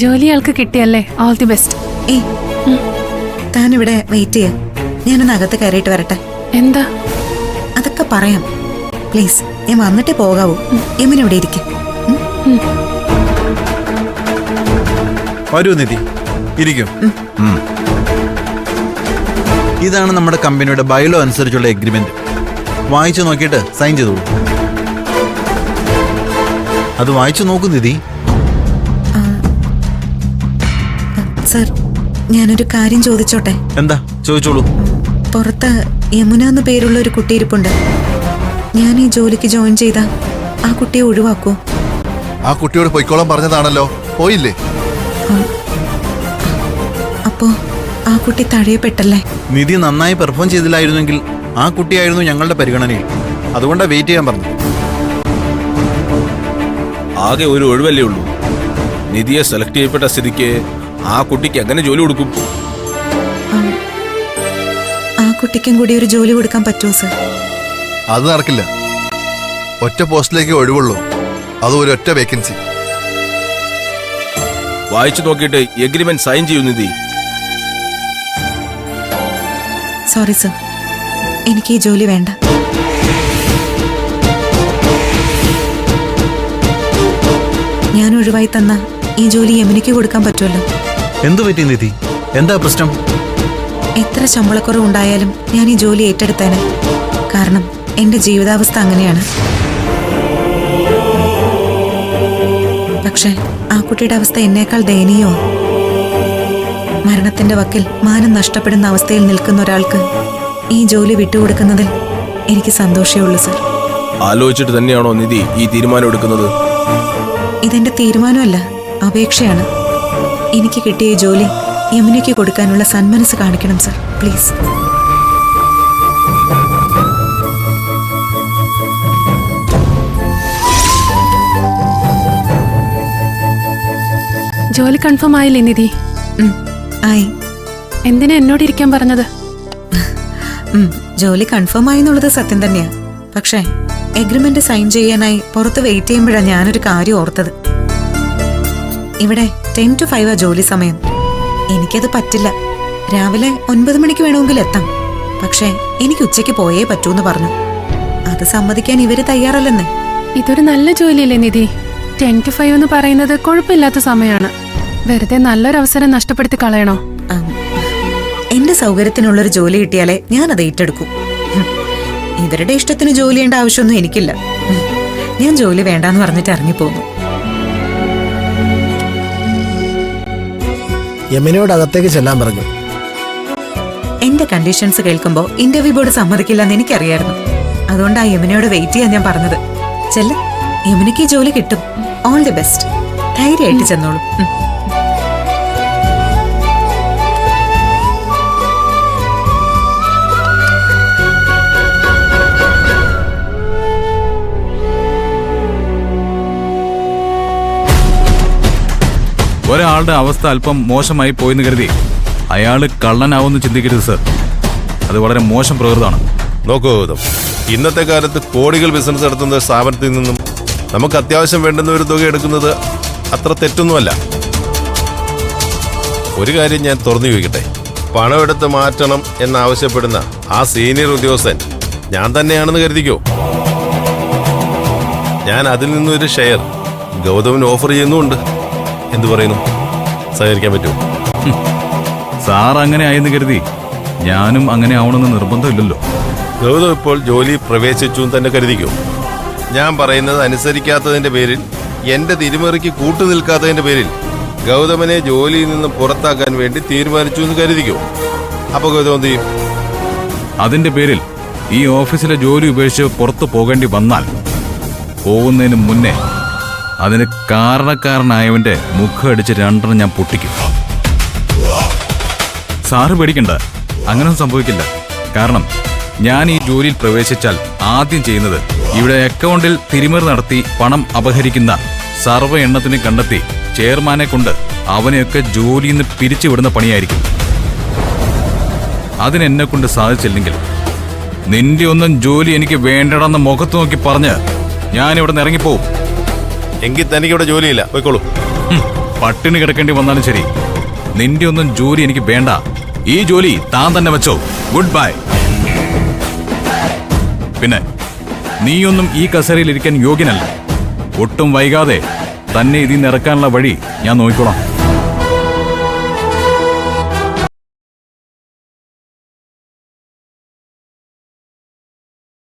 ജോലി ആൾക്ക് കിട്ടിയല്ലേ, ഓൾ ദി ബെസ്റ്റ്. താനിവിടെ വെയിറ്റ് ചെയ്യ, ഞാനൊന്ന് അകത്ത് കയറിയിട്ട് വരട്ടെ. എന്താ? അതൊക്കെ പറയാം, പ്ലീസ്. ഞാൻ വന്നിട്ടേ പോകാവൂ. യമുന ഇവിടെ ഇരിക്കും. വരൂ നിധി, ഇരിക്കും. ഇതാണ് നമ്മുടെ കമ്പനിയുടെ ബൈലോ അനുസരിച്ചുള്ള എഗ്രിമെന്റ്. വായിച്ചു നോക്കിയിട്ട് സൈൻ ചെയ്തോളൂ. അത് വായിച്ചു നോക്കൂ നിധി. സർ, ഞാനൊരു കാര്യം ചോദിച്ചോട്ടെ? എന്താ? ചോദിച്ചോളൂ. പുറത്ത് യമുന എന്ന പേരുള്ള ഒരു കുട്ടി ഇരിപ്പുണ്ട്. ഞാൻ ഈ ജോലിക്ക് ജോയിൻ ചെയ്ത ആ കുട്ടിയെ ഒഴിവാക്കൂ? ആ കുട്ടിയോട് പൊയ്ക്കോളാൻ പറഞ്ഞതാണല്ലോ, പോയില്ലേ? അപ്പോ ആ കുട്ടി തഴയപ്പെട്ടല്ലേ? നിധി നന്നായി പെർഫോം ചെയ്തില്ലായിരുന്നെങ്കിൽ ആ കുട്ടിയായിരുന്നു ഞങ്ങളുടെ പരിഗണനയിൽ. അതുകൊണ്ടാണ് വെയിറ്റ് ചെയ്യാൻ പറഞ്ഞു. ആകെ ഒരു ഒഴിവല്ലേ ഉള്ളൂ. നിധിയെ സെലക്ട് ചെയ്യപ്പെട്ട സ്ഥിതിക്ക് ആ കുട്ടിക്ക് എങ്ങനെ ജോലി കൊടുക്കും? ആ കുട്ടിക്കും കൂടി ഒരു ജോലി കൊടുക്കാൻ പറ്റുമോ സർ? അത് നടക്കില്ല. ഒറ്റ പോസ്റ്റിലേക്ക് ഒഴിവുള്ളൂ, അത് ഒരൊറ്റ വേക്കൻസി. വായിച്ചു നോക്കിയിട്ട് എഗ്രിമെന്റ് സൈൻ ചെയ്യൂ നിധി. സോറി സർ, എനിക്ക് ഈ ജോലി വേണ്ട. ഞാൻ ഒഴിവായി തന്ന ഈ ജോലി യമുനയ്ക്ക് കൊടുക്കാൻ പറ്റുമല്ലോ. എന്തു പറ്റി നിധി? എന്താ പ്രശ്നം? എത്ര ശമ്പളക്കുറവുണ്ടായാലും ഞാൻ ഈ ജോലി ഏറ്റെടുത്തേനെ. കാരണം എന്റെ ജീവിതാവസ്ഥ അങ്ങനെയാണ്. പക്ഷെ ആ കുട്ടിയുടെ അവസ്ഥ എന്നേക്കാൾ ദയനീയോ. മരണത്തിന്റെ വക്കിൽ മാനം നഷ്ടപ്പെടുന്ന അവസ്ഥയിൽ നിൽക്കുന്ന ഒരാൾക്ക് ഈ ജോലി വിട്ടുകൊടുക്കുന്നതിൽ എനിക്ക് സന്തോഷമേ ഉള്ളൂ സർ. ആലോചിച്ചിട്ട് തന്നെയാണോ നിധി ഈ തീരുമാനം എടുക്കുന്നത്? ഇതെന്റെ തീരുമാനമല്ല, അപേക്ഷയാണ്. എനിക്ക് കിട്ടിയ ഈ ജോലി യമുനയ്ക്ക് കൊടുക്കാനുള്ള സന്മനസ് കാണിക്കണം സർ, പ്ലീസ്. ജോലി കൺഫേം ആയില്ലേ നിധി? ആയി. എന്തിനാ എന്നോട് ഇരിക്കാൻ പറഞ്ഞത്? ജോലി കൺഫേം ആയി എന്നുള്ളത് സത്യം തന്നെയാ. പക്ഷേ എഗ്രിമെന്റ് സൈൻ ചെയ്യാനായി പുറത്ത് വെയിറ്റ് ചെയ്യുമ്പോഴാണ് ഞാനൊരു കാര്യം ഓർത്തത്. ഇവിടെ 10 to 5 ജോലി സമയം. എനിക്കത് പറ്റില്ല. രാവിലെ 9 മണിക്ക് വേണമെങ്കിൽ എത്താം. പക്ഷേ എനിക്ക് ഉച്ചയ്ക്ക് പോയേ പറ്റൂന്ന് പറഞ്ഞു. അത് സമ്മതിക്കാൻ ഇവര് തയ്യാറല്ലെന്ന്. ഇതൊരു നല്ല ജോലിയല്ലേ നിധി? 10 to 5 എന്ന് പറയുന്നത് കുഴപ്പമില്ലാത്ത സമയമാണ്. വെറുതെ നല്ലൊരവസരം നഷ്ടപ്പെടുത്തി കളയണോ? എന്റെ സൗകര്യത്തിനുള്ളൊരു ജോലി കിട്ടിയാലേ ഞാനത് ഏറ്റെടുക്കും. ഇവരുടെ ഇഷ്ടത്തിന് ജോലി ചെയ്യേണ്ട ആവശ്യമൊന്നും എനിക്കില്ല. ഞാൻ ജോലി വേണ്ടാന്ന് പറഞ്ഞിട്ട് ഇറങ്ങിപ്പോന്നു. യമുനയോട് അകത്തേക്ക് ചെല്ലാൻ പറഞ്ഞു. എന്റെ കണ്ടീഷൻസ് കേൾക്കുമ്പോ ഇന്റർവ്യൂ ബോർഡ് സമ്മതിക്കില്ലെന്ന് എനിക്കറിയായിരുന്നു. അതുകൊണ്ടാ യമുനയോട് വെയിറ്റ് ചെയ്യാൻ ഞാൻ പറഞ്ഞത്. ചെല്ല, യമുനയ്ക്ക് ജോലി കിട്ടും. All the best. ധൈര്യമായിട്ട് ചെന്നോളൂ. ഒരാളുടെ അവസ്ഥ അല്പം മോശമായി പോയെന്ന് കരുതി അയാൾ കള്ളനാവുമെന്ന് ചിന്തിക്കരുത് സർ. അത് വളരെ മോശം പ്രകൃതമാണ്. നോക്കൂ ഗൗതം, ഇന്നത്തെ കാലത്ത് കോടികൾ ബിസിനസ് നടത്തുന്ന സ്ഥാപനത്തിൽ നിന്നും നമുക്ക് അത്യാവശ്യം വേണ്ടുന്ന ഒരു തുക എടുക്കുന്നത് അത്ര തെറ്റൊന്നുമല്ല. ഒരു കാര്യം ഞാൻ തുറന്നു ചോദിക്കട്ടെ, പണമെടുത്ത് മാറ്റണം എന്നാവശ്യപ്പെടുന്ന ആ സീനിയർ ഉദ്യോഗസ്ഥൻ ഞാൻ തന്നെയാണെന്ന് കരുതിക്കോ. ഞാൻ അതിൽ നിന്നൊരു ഷെയർ ഗൗതമിന് ഓഫർ ചെയ്യുന്നുമുണ്ട്. എന്തു പറയുന്നു? സഹകരിക്കാൻ പറ്റുമോ? സാർ അങ്ങനെ ആയെന്ന് കരുതി ഞാനും അങ്ങനെ ആവണമെന്ന് നിർബന്ധമില്ലല്ലോ. ഗൗതം ഇപ്പോൾ ജോലി പ്രവേശിച്ചു തന്നെ കരുതിക്കോ. ഞാൻ പറയുന്നത് അനുസരിക്കാത്തതിന്റെ പേരിൽ, എന്റെ തിരുമറിക്ക് കൂട്ടുനിൽക്കാത്തതിന്റെ പേരിൽ ഗൗതമനെ ജോലിയിൽ നിന്ന് പുറത്താക്കാൻ വേണ്ടി തീരുമാനിച്ചു എന്ന് കരുതിക്കോ. അപ്പൊ ഗൗതം എന്ത് ചെയ്യും? അതിന്റെ പേരിൽ ഈ ഓഫീസിലെ ജോലി ഉപേക്ഷിച്ച് പുറത്തു പോകേണ്ടി വന്നാൽ പോകുന്നതിന് മുന്നേ അതിന് കാരണക്കാരനായവന്റെ മുഖം അടിച്ച് 2 ഞാൻ പൊട്ടിക്കും. സാറ് പേടിക്കണ്ട, അങ്ങനൊന്നും സംഭവിക്കില്ല. കാരണം ഞാൻ ഈ ജോലിയിൽ പ്രവേശിച്ചാൽ ആദ്യം ചെയ്യുന്നത് ഇവിടെ അക്കൗണ്ടിൽ തിരിമറി നടത്തി പണം അപഹരിക്കുന്ന സർവ്വ എണ്ണത്തിന് കണ്ടെത്തി ചെയർമാനെ കൊണ്ട് അവനെയൊക്കെ ജോലിയിൽ നിന്ന് പിരിച്ചുവിടുന്ന പണിയായിരിക്കും. അതിനെന്നെ കൊണ്ട് സാധിച്ചില്ലെങ്കിൽ നിന്റെ ഒന്നും ജോലി എനിക്ക് വേണ്ടടെന്ന് മുഖത്ത് നോക്കി പറഞ്ഞ് ഞാനിവിടെ നിന്ന് ഇറങ്ങിപ്പോവും. എങ്കിൽ തനിക്കിവിടെ ജോലിയില്ല, പോയിക്കോളൂ. പട്ടിണി കിടക്കേണ്ടി വന്നാലും ശരി നിന്റെ ഒന്നും ജോലി എനിക്ക് വേണ്ട. ഈ ജോലി താൻ തന്നെ വെച്ചോ. Good bye. പിന്നെ നീയൊന്നും ഈ കസേരയിൽ ഇരിക്കാൻ യോഗ്യനല്ല. ഒട്ടും വൈകാതെ തന്നെ ഇതിൽ നിന്ന് ഇറക്കാനുള്ള വഴി ഞാൻ നോക്കിക്കോളാം.